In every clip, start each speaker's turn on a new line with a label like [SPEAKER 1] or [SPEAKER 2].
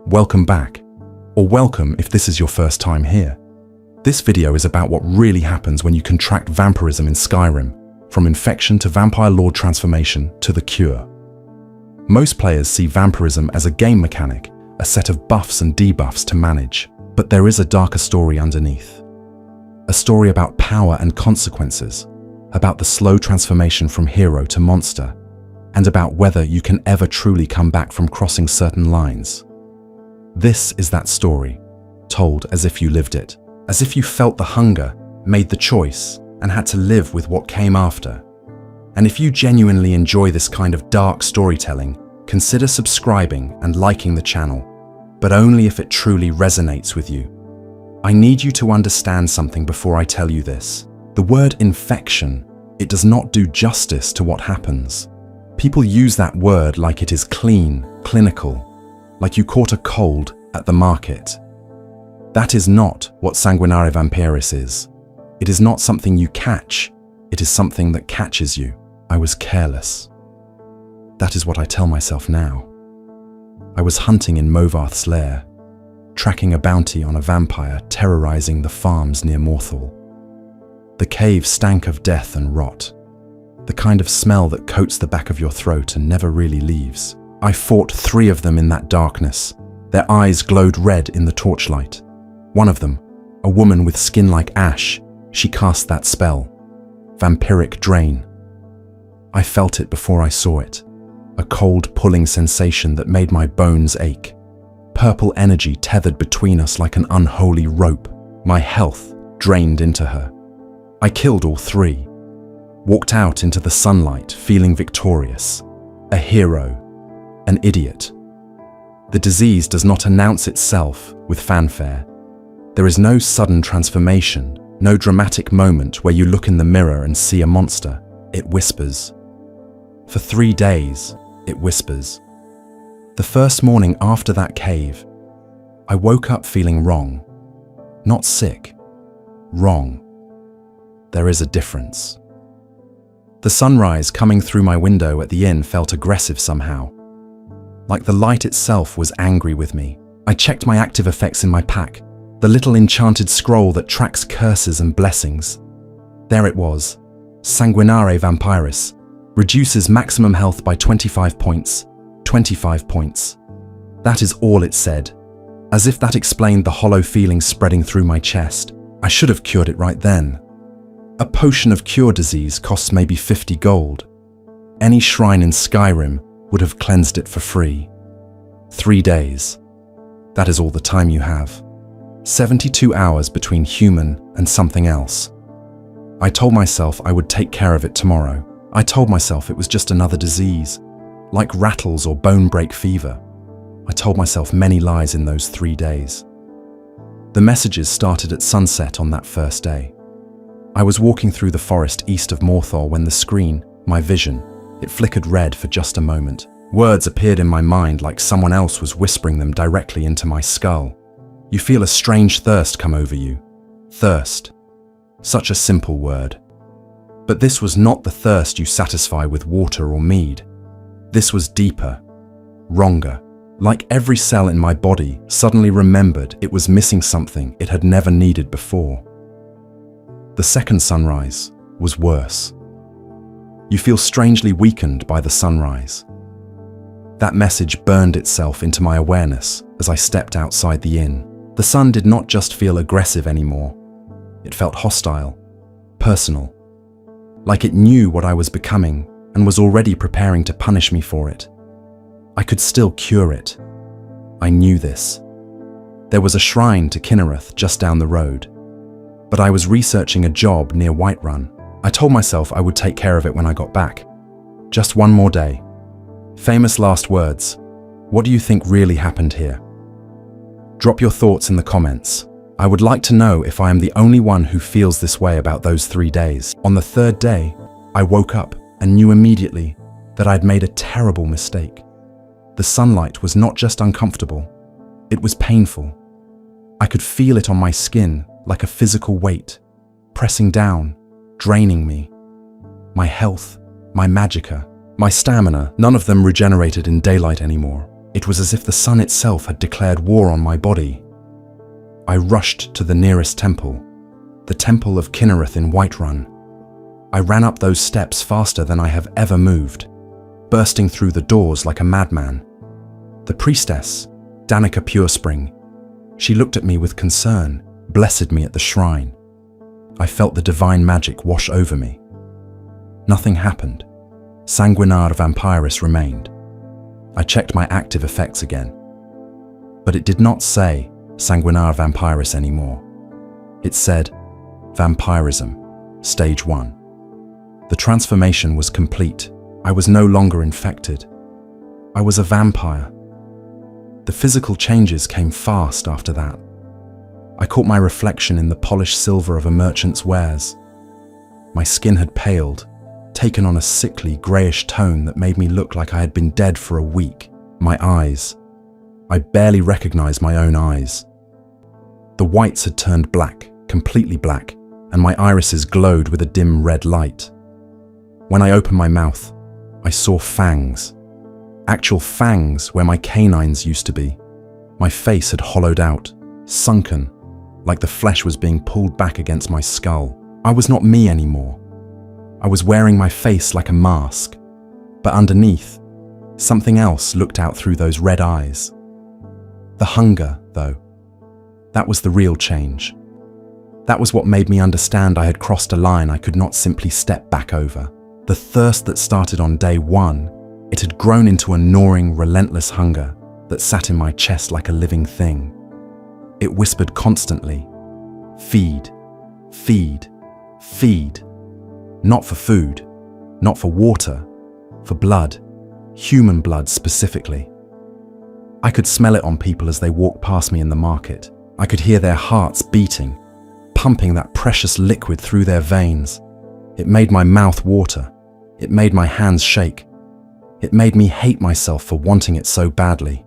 [SPEAKER 1] welcome back, or welcome if this is your first time here. This video is about what really happens when you contract vampirism in Skyrim, from infection to vampire lord transformation to the cure. Most players see vampirism as a game mechanic, a set of buffs and debuffs to manage, but there is a darker story underneath. A story about power and consequences, about the slow transformation from hero to monster, and about whether you can ever truly come back from crossing certain lines. This is that story, told as if you lived it, as if you felt the hunger, made the choice, and had to live with what came after. And if you genuinely enjoy this kind of dark storytelling, consider subscribing and liking the channel, but only if it truly resonates with you. I need you to understand something before I tell you this. The word infection, it does not do justice to what happens. People use that word like it is clean, clinical, like you caught a cold at the market. That is not what sanguinare vampiris is. It is not something you catch, it is something that catches you. I was careless. That is what I tell myself now. I was hunting in Movarth's lair, tracking a bounty on a vampire terrorizing the farms near Morthal. The cave stank of death and rot, the kind of smell that coats the back of your throat and never really leaves. I fought 3 of them in that darkness. Their eyes glowed red in the torchlight. One of them, a woman with skin like ash, she cast that spell, Vampiric Drain. I felt it before I saw it, a cold pulling sensation that made my bones ache. Purple energy tethered between us like an unholy rope, my health drained into her. I killed all 3, walked out into the sunlight feeling victorious, a hero, an idiot. The disease does not announce itself with fanfare. There is no sudden transformation, no dramatic moment where you look in the mirror and see a monster. It whispers. For 3 days, it whispers. The first morning after that cave, I woke up feeling wrong. Not sick, wrong. There is a difference. The sunrise coming through my window at the inn felt aggressive somehow. Like the light itself was angry with me. I checked my active effects in my pack, the little enchanted scroll that tracks curses and blessings. There it was, Sanguinare Vampiris, reduces maximum health by 25 points, 25 points. That is all it said, as if that explained the hollow feeling spreading through my chest. I should have cured it right then. A potion of cure disease costs maybe 50 gold. Any shrine in Skyrim would have cleansed it for free. 3 days. That is all the time you have. 72 hours between human and something else. I told myself I would take care of it tomorrow. I told myself it was just another disease, like rattles or bone break fever. I told myself many lies in those 3 days. The messages started at sunset on that first day. I was walking through the forest east of Morthal when the screen, my vision, it flickered red for just a moment. Words appeared in my mind like someone else was whispering them directly into my skull. You feel a strange thirst come over you. Thirst. Such a simple word. But this was not the thirst you satisfy with water or mead. This was deeper, wronger. Like every cell in my body suddenly remembered it was missing something it had never needed before. The second sunrise was worse. You feel strangely weakened by the sunrise. That message burned itself into my awareness as I stepped outside the inn. The sun did not just feel aggressive anymore. It felt hostile, personal, like it knew what I was becoming and was already preparing to punish me for it. I could still cure it. I knew this. There was a shrine to Kinnereth just down the road, but I was researching a job near Whiterun. I told myself I would take care of it when I got back. Just one more day. Famous last words. What do you think really happened here? Drop your thoughts in the comments. I would like to know if I am the only one who feels this way about those 3 days. On the 3rd day, I woke up and knew immediately that I'd made a terrible mistake. The sunlight was not just uncomfortable, it was painful. I could feel it on my skin like a physical weight, pressing down, draining me. My health, my magicka, my stamina, none of them regenerated in daylight anymore. It was as if the sun itself had declared war on my body. I rushed to the nearest temple, the Temple of Kinnereth in Whiterun. I ran up those steps faster than I have ever moved, bursting through the doors like a madman. The priestess, Danica Purespring, she looked at me with concern, blessed me at the shrine. I felt the divine magic wash over me. Nothing happened. Sanguinar Vampiris remained. I checked my active effects again. But it did not say Sanguinar Vampiris anymore. It said Vampirism, Stage 1. The transformation was complete. I was no longer infected. I was a vampire. The physical changes came fast after that. I caught my reflection in the polished silver of a merchant's wares. My skin had paled, taken on a sickly, greyish tone that made me look like I had been dead for a week. My eyes. I barely recognized my own eyes. The whites had turned black, completely black, and my irises glowed with a dim red light. When I opened my mouth, I saw fangs. Actual fangs where my canines used to be. My face had hollowed out, sunken, like the flesh was being pulled back against my skull. I was not me anymore. I was wearing my face like a mask, but underneath, something else looked out through those red eyes. The hunger, though, that was the real change. That was what made me understand I had crossed a line I could not simply step back over. The thirst that started on day one, it had grown into a gnawing, relentless hunger that sat in my chest like a living thing. It whispered constantly, feed, feed, feed. Not for food, not for water, for blood, human blood specifically. I could smell it on people as they walked past me in the market. I could hear their hearts beating, pumping that precious liquid through their veins. It made my mouth water. It made my hands shake. It made me hate myself for wanting it so badly.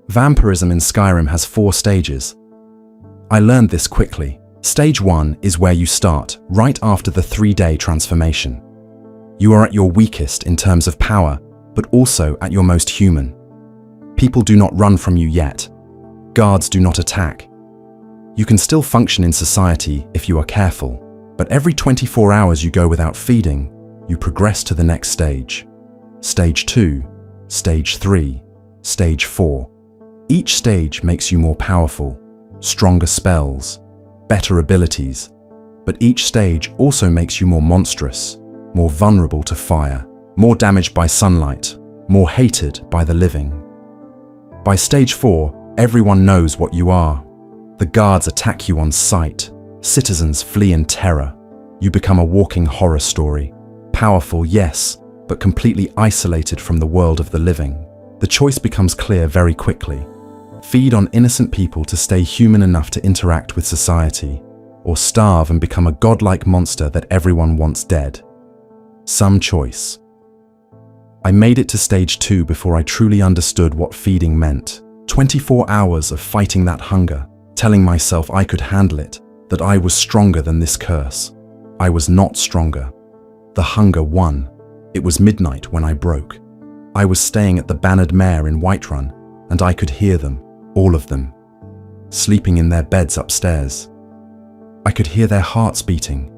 [SPEAKER 1] Vampirism in Skyrim has 4 stages. I learned this quickly. Stage 1 is where you start, right after the 3-day transformation. You are at your weakest in terms of power, but also at your most human. People do not run from you yet. Guards do not attack. You can still function in society if you are careful, but every 24 hours you go without feeding, you progress to the next stage. Stage 2, Stage 3, Stage 4. Each stage makes you more powerful, stronger spells, better abilities, but each stage also makes you more monstrous, more vulnerable to fire, more damaged by sunlight, more hated by the living. By Stage 4, everyone knows what you are. The guards attack you on sight, citizens flee in terror. You become a walking horror story. Powerful, yes, but completely isolated from the world of the living. The choice becomes clear very quickly. Feed on innocent people to stay human enough to interact with society, or starve and become a godlike monster that everyone wants dead. Some choice. I made it to Stage 2 before I truly understood what feeding meant. 24 hours of fighting that hunger, telling myself I could handle it, that I was stronger than this curse. I was not stronger. The hunger won. It was midnight when I broke. I was staying at the Bannered Mare in Whiterun, and I could hear them, all of them, sleeping in their beds upstairs. I could hear their hearts beating,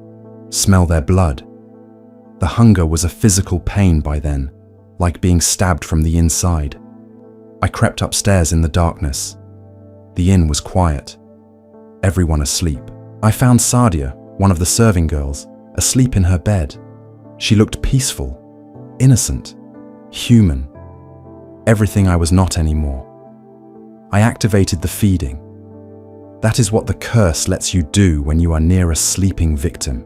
[SPEAKER 1] smell their blood. The hunger was a physical pain by then, like being stabbed from the inside. I crept upstairs in the darkness. The inn was quiet, everyone asleep. I found Sadia, one of the serving girls, asleep in her bed. She looked peaceful, innocent, human, everything I was not anymore. I activated the feeding. That is what the curse lets you do when you are near a sleeping victim.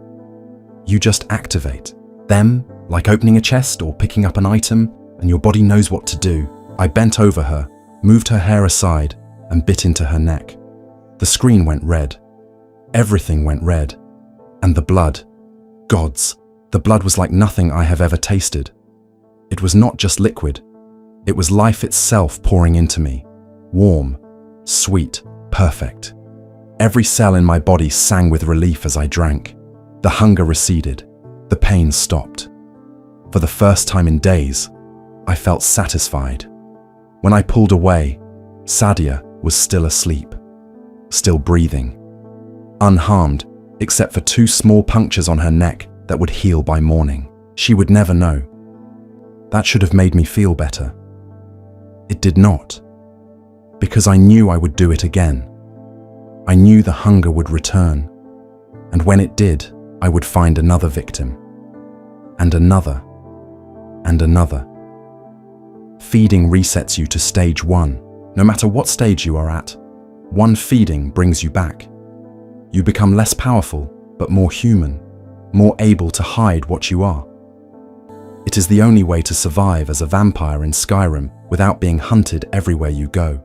[SPEAKER 1] You just activate them, like opening a chest or picking up an item, and your body knows what to do. I bent over her, moved her hair aside, and bit into her neck. The screen went red. Everything went red. And the blood. Gods, the blood was like nothing I have ever tasted. It was not just liquid. It was life itself pouring into me. Warm, sweet, perfect. Every cell in my body sang with relief as I drank. The hunger receded. The pain stopped. For the first time in days, I felt satisfied. When I pulled away, Sadia was still asleep, still breathing, unharmed except for 2 small punctures on her neck that would heal by morning. She would never know. That should have made me feel better. It did not, because I knew I would do it again. I knew the hunger would return, and when it did, I would find another victim, and another, and another. Feeding resets you to stage 1. No matter what stage you are at, one feeding brings you back. You become less powerful, but more human, more able to hide what you are. It is the only way to survive as a vampire in Skyrim without being hunted everywhere you go.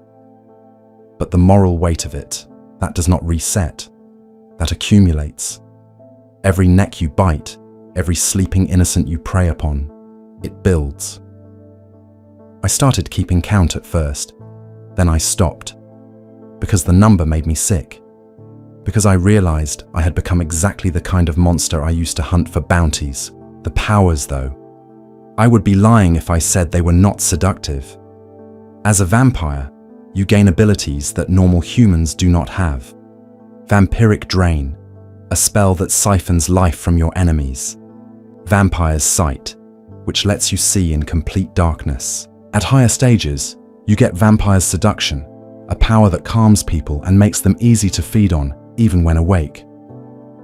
[SPEAKER 1] But the moral weight of it, that does not reset, that accumulates. Every neck you bite, every sleeping innocent you prey upon, it builds. I started keeping count at first, then I stopped, because the number made me sick, because I realized I had become exactly the kind of monster I used to hunt for bounties. The powers, though, I would be lying if I said they were not seductive. As a vampire, you gain abilities that normal humans do not have. Vampiric Drain, a spell that siphons life from your enemies. Vampire's Sight, which lets you see in complete darkness. At higher stages, you get Vampire's Seduction, a power that calms people and makes them easy to feed on, even when awake.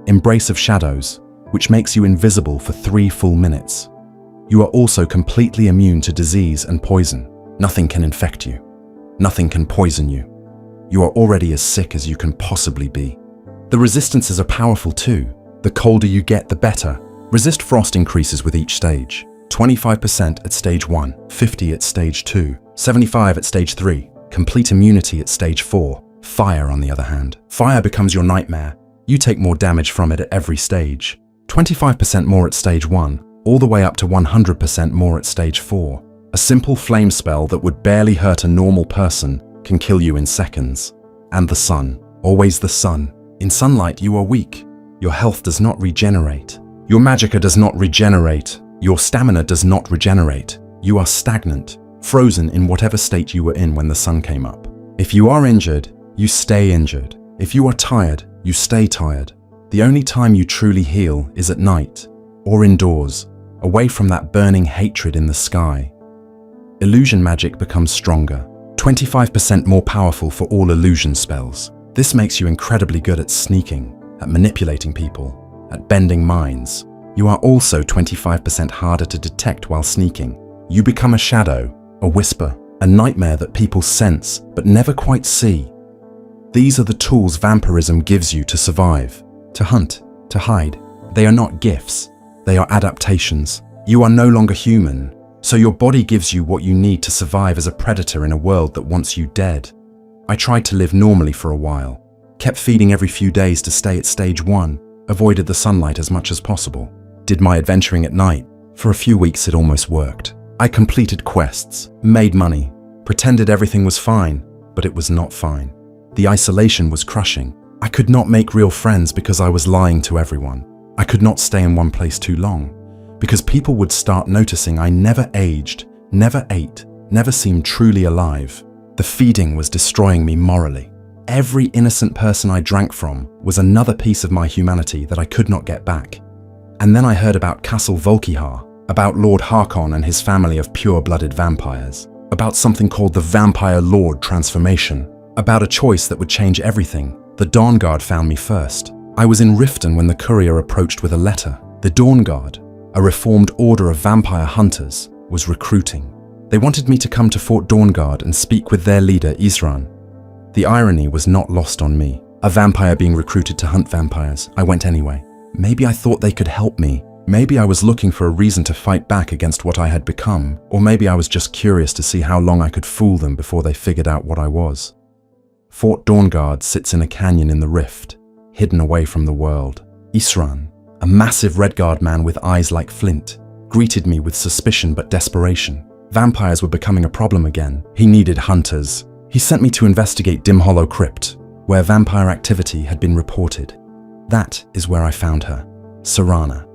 [SPEAKER 1] Embrace of Shadows, which makes you invisible for 3 full minutes. You are also completely immune to disease and poison. Nothing can infect you. Nothing can poison you. You are already as sick as you can possibly be. The resistances are powerful too. The colder you get, the better. Resist frost increases with each stage. 25% at stage 1, 50 at stage 2, 75 at stage 3, complete immunity at stage 4. Fire, on the other hand. Fire becomes your nightmare. You take more damage from it at every stage. 25% more at stage 1, all the way up to 100% more at stage 4. A simple flame spell that would barely hurt a normal person can kill you in seconds. And the sun. Always the sun. In sunlight, you are weak. Your health does not regenerate. Your magicka does not regenerate. Your stamina does not regenerate. You are stagnant, frozen in whatever state you were in when the sun came up. If you are injured, you stay injured. If you are tired, you stay tired. The only time you truly heal is at night, or indoors, away from that burning hatred in the sky. Illusion magic becomes stronger, 25% more powerful for all illusion spells. This makes you incredibly good at sneaking, at manipulating people, at bending minds. You are also 25% harder to detect while sneaking. You become a shadow, a whisper, a nightmare that people sense but never quite see. These are the tools vampirism gives you to survive, to hunt, to hide. They are not gifts, they are adaptations. You are no longer human, so your body gives you what you need to survive as a predator in a world that wants you dead. I tried to live normally for a while, kept feeding every few days to stay at stage 1, avoided the sunlight as much as possible. Did my adventuring at night. For a few weeks it almost worked. I completed quests, made money, pretended everything was fine, but it was not fine. The isolation was crushing. I could not make real friends because I was lying to everyone. I could not stay in one place too long, because people would start noticing I never aged, never ate, never seemed truly alive. The feeding was destroying me morally. Every innocent person I drank from was another piece of my humanity that I could not get back. And then I heard about Castle Volkihar, about Lord Harkon and his family of pure-blooded vampires, about something called the Vampire Lord transformation, about a choice that would change everything. The Dawn Guard found me first. I was in Riften when the courier approached with a letter. The Dawn Guard, a reformed order of vampire hunters, was recruiting. They wanted me to come to Fort Dawnguard and speak with their leader, Isran. The irony was not lost on me. A vampire being recruited to hunt vampires, I went anyway. Maybe I thought they could help me. Maybe I was looking for a reason to fight back against what I had become, or maybe I was just curious to see how long I could fool them before they figured out what I was. Fort Dawnguard sits in a canyon in the rift, hidden away from the world. Isran, a massive Redguard man with eyes like flint, greeted me with suspicion but desperation. Vampires were becoming a problem again. He needed hunters. He sent me to investigate Dim Hollow Crypt, where vampire activity had been reported. That is where I found her, Serana,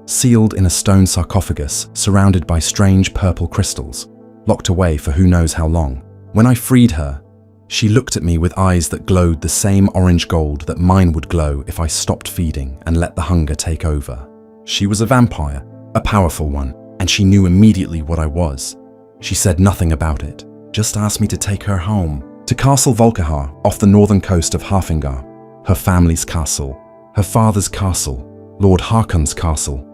[SPEAKER 1] sealed in a stone sarcophagus surrounded by strange purple crystals, locked away for who knows how long. When I freed her, she looked at me with eyes that glowed the same orange gold that mine would glow if I stopped feeding and let the hunger take over. She was a vampire, a powerful one, and she knew immediately what I was. She said nothing about it, just asked me to take her home, to Castle Volkihar off the northern coast of Harfingar, her family's castle, her father's castle, Lord Harkon's castle.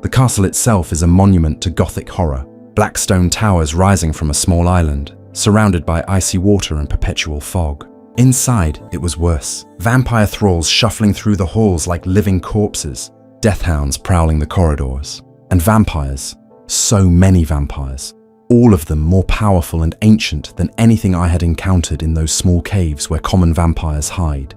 [SPEAKER 1] The castle itself is a monument to Gothic horror, black stone towers rising from a small island, surrounded by icy water and perpetual fog. Inside, it was worse. Vampire thralls shuffling through the halls like living corpses, death hounds prowling the corridors. And vampires, so many vampires, all of them more powerful and ancient than anything I had encountered in those small caves where common vampires hide.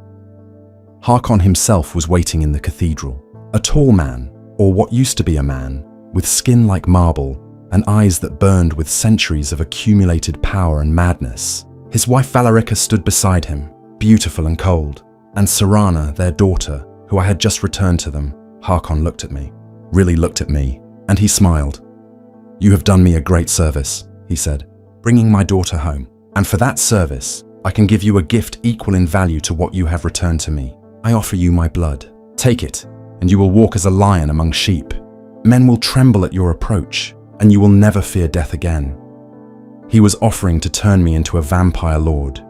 [SPEAKER 1] Harkon himself was waiting in the cathedral, a tall man, or what used to be a man, with skin like marble and eyes that burned with centuries of accumulated power and madness. His wife Valerica stood beside him, beautiful and cold, and Serana, their daughter, who I had just returned to them. Harkon looked at me, really looked at me, and he smiled. "You have done me a great service," he said, "bringing my daughter home. And for that service, I can give you a gift equal in value to what you have returned to me. I offer you my blood. Take it, and you will walk as a lion among sheep. Men will tremble at your approach, and you will never fear death again." He was offering to turn me into a vampire lord,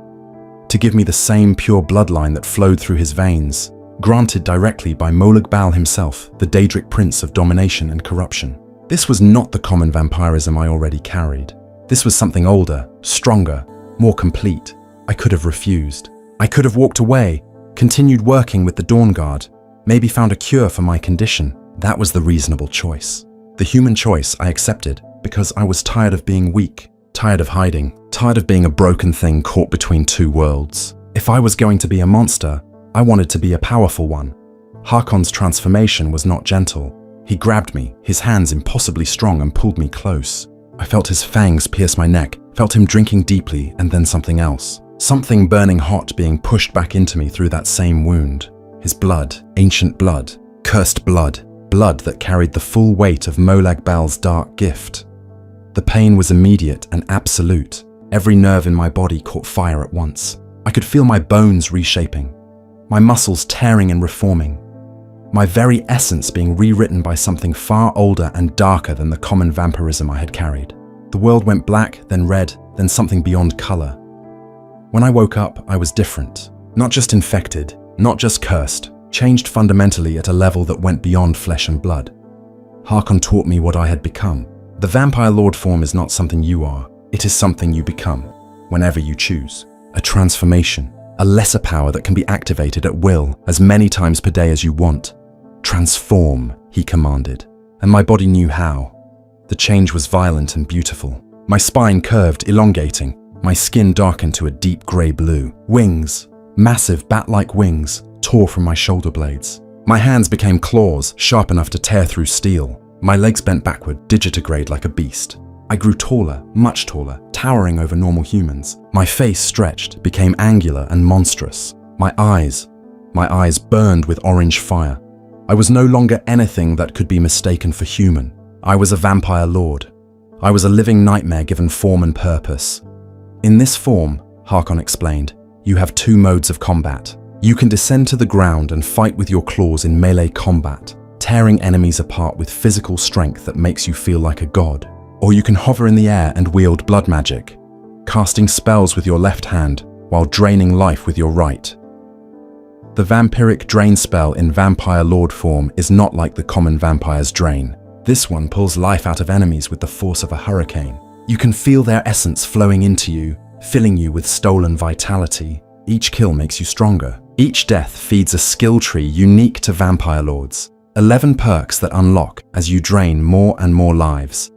[SPEAKER 1] to give me the same pure bloodline that flowed through his veins, granted directly by Molag Bal himself, the Daedric prince of domination and corruption. This was not the common vampirism I already carried. This was something older, stronger, more complete. I could have refused. I could have walked away, continued working with the Dawn Guard, maybe found a cure for my condition. That was the reasonable choice. The human choice I accepted because I was tired of being weak, tired of hiding, tired of being a broken thing caught between two worlds. If I was going to be a monster, I wanted to be a powerful one. Harkon's transformation was not gentle. He grabbed me, his hands impossibly strong, and pulled me close. I felt his fangs pierce my neck, felt him drinking deeply, and then something else. Something burning hot being pushed back into me through that same wound. His blood, ancient blood, cursed blood, blood that carried the full weight of Molag Bal's dark gift. The pain was immediate and absolute. Every nerve in my body caught fire at once. I could feel my bones reshaping, my muscles tearing and reforming, my very essence being rewritten by something far older and darker than the common vampirism I had carried. The world went black, then red, then something beyond color. When I woke up, I was different. Not just infected, not just cursed, changed fundamentally at a level that went beyond flesh and blood. Harkon taught me what I had become. The vampire lord form is not something you are. It is something you become, whenever you choose. A transformation, a lesser power that can be activated at will as many times per day as you want. Transform, he commanded, and my body knew how. The change was violent and beautiful. My spine curved, elongating, my skin darkened to a deep grey blue. Wings, massive bat-like wings, tore from my shoulder blades. My hands became claws, sharp enough to tear through steel. My legs bent backward, digitigrade like a beast. I grew taller, much taller, towering over normal humans. My face stretched, became angular and monstrous. My eyes burned with orange fire. I was no longer anything that could be mistaken for human. I was a vampire lord. I was a living nightmare given form and purpose. In this form, Harkon explained, you have two modes of combat. You can descend to the ground and fight with your claws in melee combat, tearing enemies apart with physical strength that makes you feel like a god. Or you can hover in the air and wield blood magic, casting spells with your left hand while draining life with your right. The vampiric drain spell in vampire lord form is not like the common vampire's drain. This one pulls life out of enemies with the force of a hurricane. You can feel their essence flowing into you, filling you with stolen vitality. Each kill makes you stronger. Each death feeds a skill tree unique to vampire lords. 11 perks that unlock as you drain more and more lives.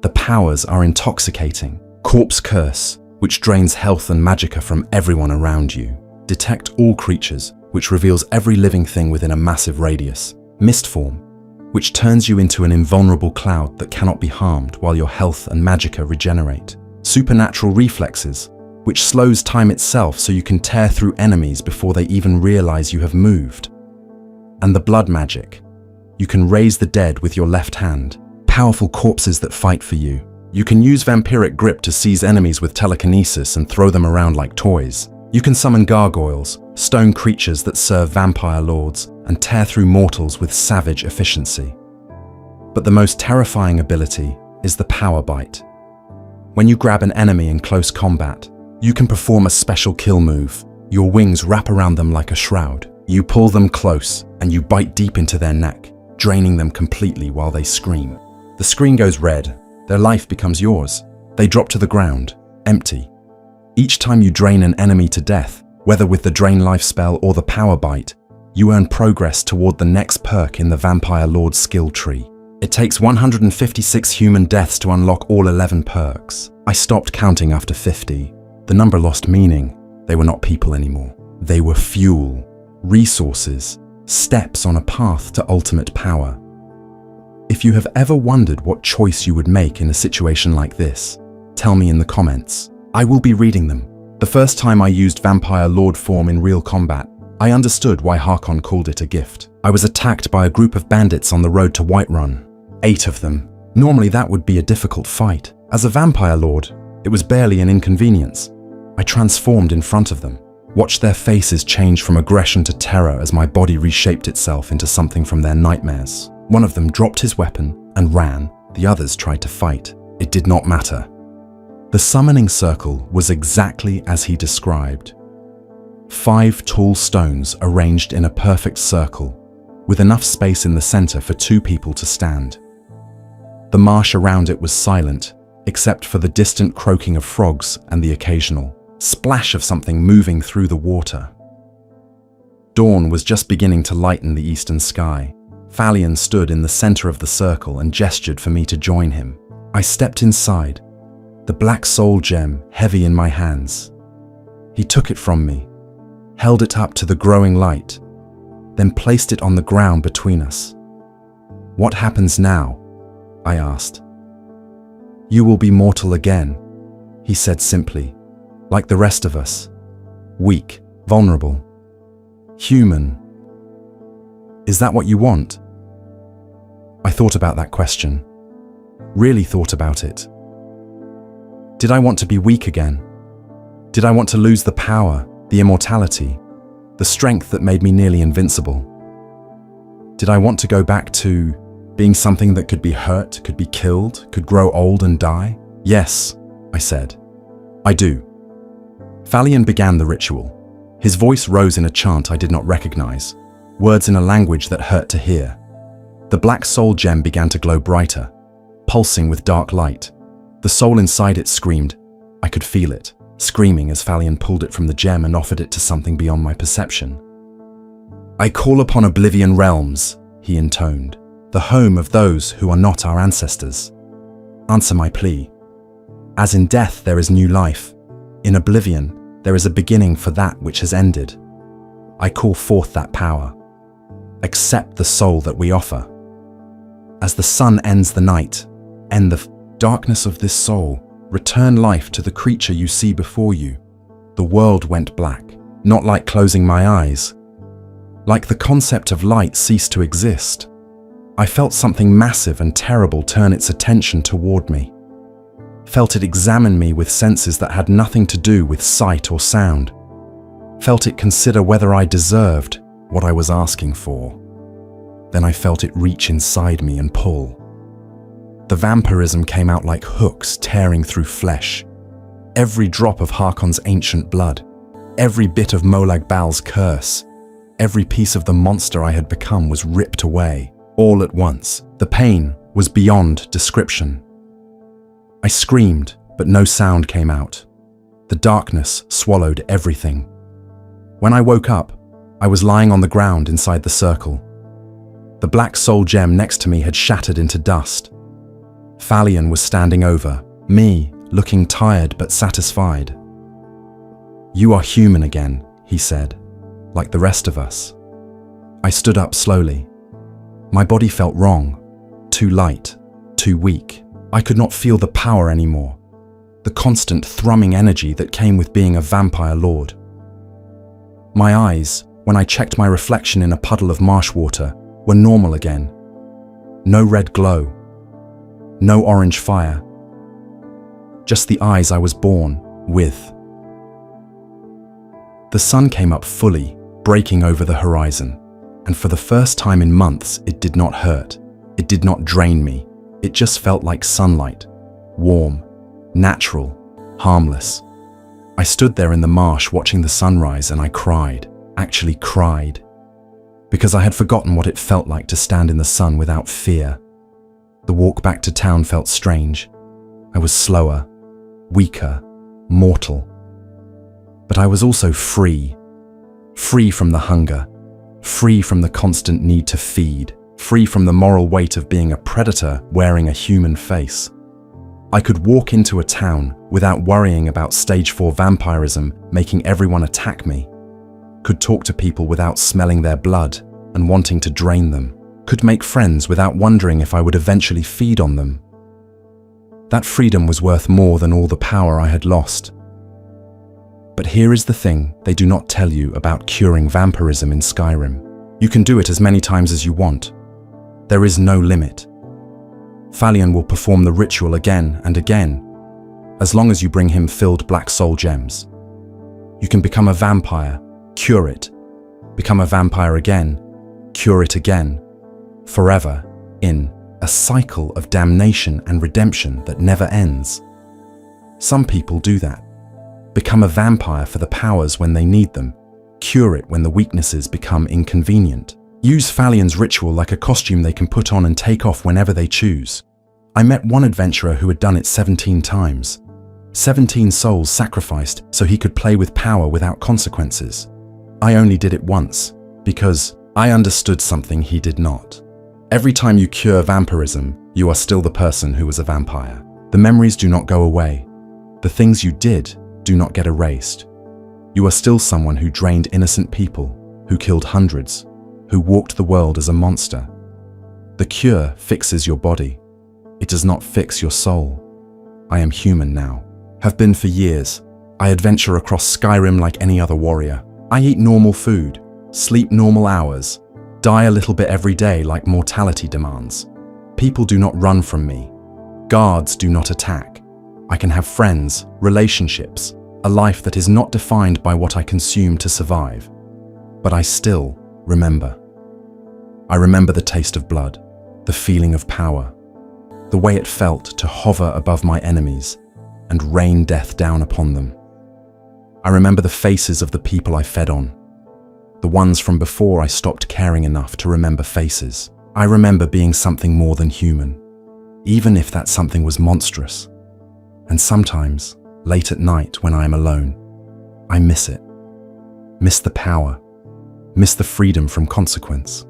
[SPEAKER 1] The powers are intoxicating. Corpse Curse, which drains health and magicka from everyone around you. Detect all creatures, which reveals every living thing within a massive radius. Mist Form, which turns you into an invulnerable cloud that cannot be harmed while your health and magicka regenerate. Supernatural Reflexes, which slows time itself so you can tear through enemies before they even realize you have moved. And the blood magic. You can raise the dead with your left hand. Powerful corpses that fight for you. You can use vampiric grip to seize enemies with telekinesis and throw them around like toys. You can summon gargoyles, stone creatures that serve vampire lords, and tear through mortals with savage efficiency. But the most terrifying ability is the power bite. When you grab an enemy in close combat, you can perform a special kill move. Your wings wrap around them like a shroud. You pull them close and you bite deep into their neck, draining them completely while they scream. The screen goes red. Their life becomes yours. They drop to the ground, empty. Each time you drain an enemy to death, whether with the Drain Life spell or the Power Bite, you earn progress toward the next perk in the Vampire Lord's skill tree. It takes 156 human deaths to unlock all 11 perks. I stopped counting after 50. The number lost meaning. They were not people anymore. They were fuel, resources, steps on a path to ultimate power. If you have ever wondered what choice you would make in a situation like this, tell me in the comments. I will be reading them. The first time I used Vampire Lord form in real combat, I understood why Harkon called it a gift. I was attacked by a group of bandits on the road to Whiterun. 8 of them. Normally that would be a difficult fight. As a Vampire Lord, it was barely an inconvenience. I transformed in front of them, watched their faces change from aggression to terror as my body reshaped itself into something from their nightmares. One of them dropped his weapon and ran. The others tried to fight. It did not matter. The summoning circle was exactly as he described. 5 tall stones arranged in a perfect circle, with enough space in the center for 2 people to stand. The marsh around it was silent, except for the distant croaking of frogs and the occasional splash of something moving through the water. Dawn was just beginning to lighten the eastern sky. Falion stood in the center of the circle and gestured for me to join him. I stepped inside, the black soul gem heavy in my hands. He took it from me, held it up to the growing light, then placed it on the ground between us. "What happens now?" I asked. "You will be mortal again," he said simply, "like the rest of us. Weak, vulnerable, human. Is that what you want?" I thought about that question. Really thought about it. Did I want to be weak again? Did I want to lose the power, the immortality, the strength that made me nearly invincible? Did I want to go back to being something that could be hurt, could be killed, could grow old and die? "Yes," I said. "I do." Falion began the ritual. His voice rose in a chant I did not recognize, words in a language that hurt to hear. The black soul gem began to glow brighter, pulsing with dark light. The soul inside it screamed. I could feel it, screaming as Falion pulled it from the gem and offered it to something beyond my perception. "I call upon Oblivion Realms," he intoned, "the home of those who are not our ancestors. Answer my plea. As in death there is new life, in Oblivion there is a beginning for that which has ended. I call forth that power. Accept the soul that we offer. As the sun ends the night, end the darkness of this soul, return life to the creature you see before you." The world went black, not like closing my eyes. Like the concept of light ceased to exist. I felt something massive and terrible turn its attention toward me. Felt it examine me with senses that had nothing to do with sight or sound. Felt it consider whether I deserved what I was asking for. Then I felt it reach inside me and pull. The vampirism came out like hooks tearing through flesh. Every drop of Harkon's ancient blood, every bit of Molag Bal's curse, every piece of the monster I had become was ripped away, all at once. The pain was beyond description. I screamed, but no sound came out. The darkness swallowed everything. When I woke up, I was lying on the ground inside the circle. The black soul gem next to me had shattered into dust. Falion was standing over me, looking tired but satisfied. "You are human again," he said, "like the rest of us." I stood up slowly. My body felt wrong, too light, too weak. I could not feel the power anymore, the constant thrumming energy that came with being a vampire lord. My eyes, when I checked my reflection in a puddle of marsh water, were normal again. No red glow, no orange fire, just the eyes I was born with. The sun came up fully, breaking over the horizon, and for the first time in months, it did not hurt. It did not drain me. It just felt like sunlight, warm, natural, harmless. I stood there in the marsh watching the sunrise and I cried, actually cried, because I had forgotten what it felt like to stand in the sun without fear. The walk back to town felt strange. I was slower, weaker, mortal. But I was also free. Free from the hunger, free from the constant need to feed, free from the moral weight of being a predator wearing a human face. I could walk into a town without worrying about stage 4 vampirism making everyone attack me. Could talk to people without smelling their blood and wanting to drain them. Could make friends without wondering if I would eventually feed on them. That freedom was worth more than all the power I had lost. But here is the thing they do not tell you about curing vampirism in Skyrim. You can do it as many times as you want. There is no limit. Falion will perform the ritual again and again, as long as you bring him filled black soul gems. You can become a vampire, cure it, become a vampire again, cure it again, forever, in a cycle of damnation and redemption that never ends. Some people do that. Become a vampire for the powers when they need them, cure it when the weaknesses become inconvenient. Use Falion's ritual like a costume they can put on and take off whenever they choose. I met one adventurer who had done it 17 times. 17 souls sacrificed so he could play with power without consequences. I only did it once, because I understood something he did not. Every time you cure vampirism, you are still the person who was a vampire. The memories do not go away. The things you did do not get erased. You are still someone who drained innocent people, who killed hundreds, who walked the world as a monster. The cure fixes your body. It does not fix your soul. I am human now. Have been for years. I adventure across Skyrim like any other warrior. I eat normal food, sleep normal hours, die a little bit every day like mortality demands. People do not run from me. Guards do not attack. I can have friends, relationships, a life that is not defined by what I consume to survive. But I still remember. I remember the taste of blood, the feeling of power, the way it felt to hover above my enemies and rain death down upon them. I remember the faces of the people I fed on, the ones from before I stopped caring enough to remember faces. I remember being something more than human, even if that something was monstrous. And sometimes, late at night when I am alone, I miss it. Miss the power. Miss the freedom from consequence.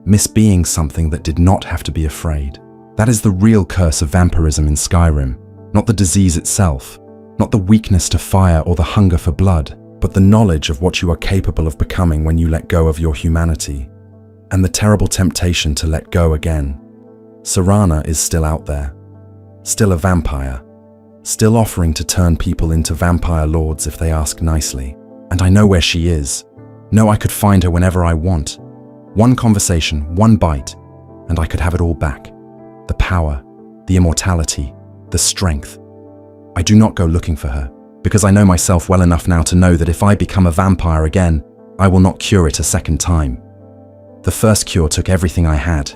[SPEAKER 1] Miss being something that did not have to be afraid. That is the real curse of vampirism in Skyrim, not the disease itself, not the weakness to fire or the hunger for blood, but the knowledge of what you are capable of becoming when you let go of your humanity, and the terrible temptation to let go again. Serana is still out there, still a vampire, still offering to turn people into vampire lords if they ask nicely. And I know where she is. Know I could find her whenever I want. One conversation, one bite, and I could have it all back. The power, the immortality, the strength. I do not go looking for her, because I know myself well enough now to know that if I become a vampire again, I will not cure it a second time. The first cure took everything I had,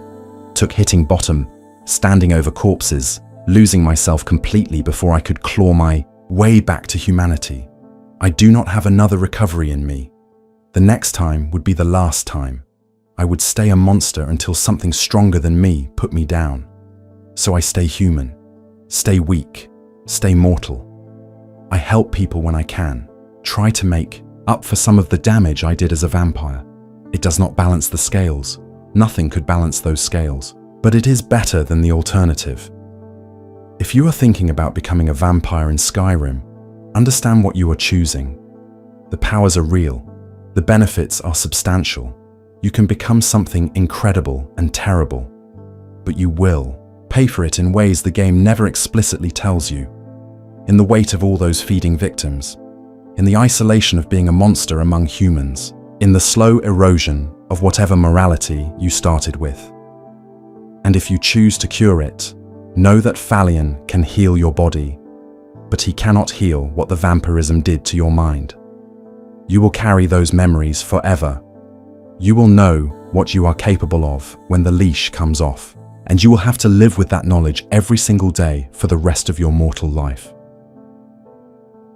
[SPEAKER 1] took hitting bottom, standing over corpses, losing myself completely before I could claw my way back to humanity. I do not have another recovery in me. The next time would be the last time. I would stay a monster until something stronger than me put me down. So I stay human, stay weak, stay mortal. I help people when I can, try to make up for some of the damage I did as a vampire. It does not balance the scales. Nothing could balance those scales, but it is better than the alternative. If you are thinking about becoming a vampire in Skyrim, understand what you are choosing. The powers are real. The benefits are substantial. You can become something incredible and terrible, but you will pay for it in ways the game never explicitly tells you. In the weight of all those feeding victims, in the isolation of being a monster among humans, in the slow erosion of whatever morality you started with. And if you choose to cure it, know that Falion can heal your body, but he cannot heal what the vampirism did to your mind. You will carry those memories forever. You will know what you are capable of when the leash comes off, and you will have to live with that knowledge every single day for the rest of your mortal life.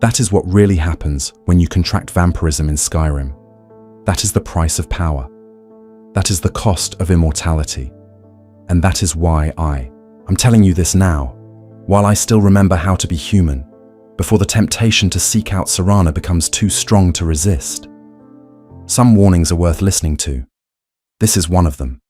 [SPEAKER 1] That is what really happens when you contract vampirism in Skyrim. That is the price of power. That is the cost of immortality. And that is why I'm telling you this now, while I still remember how to be human, before the temptation to seek out Serana becomes too strong to resist. Some warnings are worth listening to. This is one of them.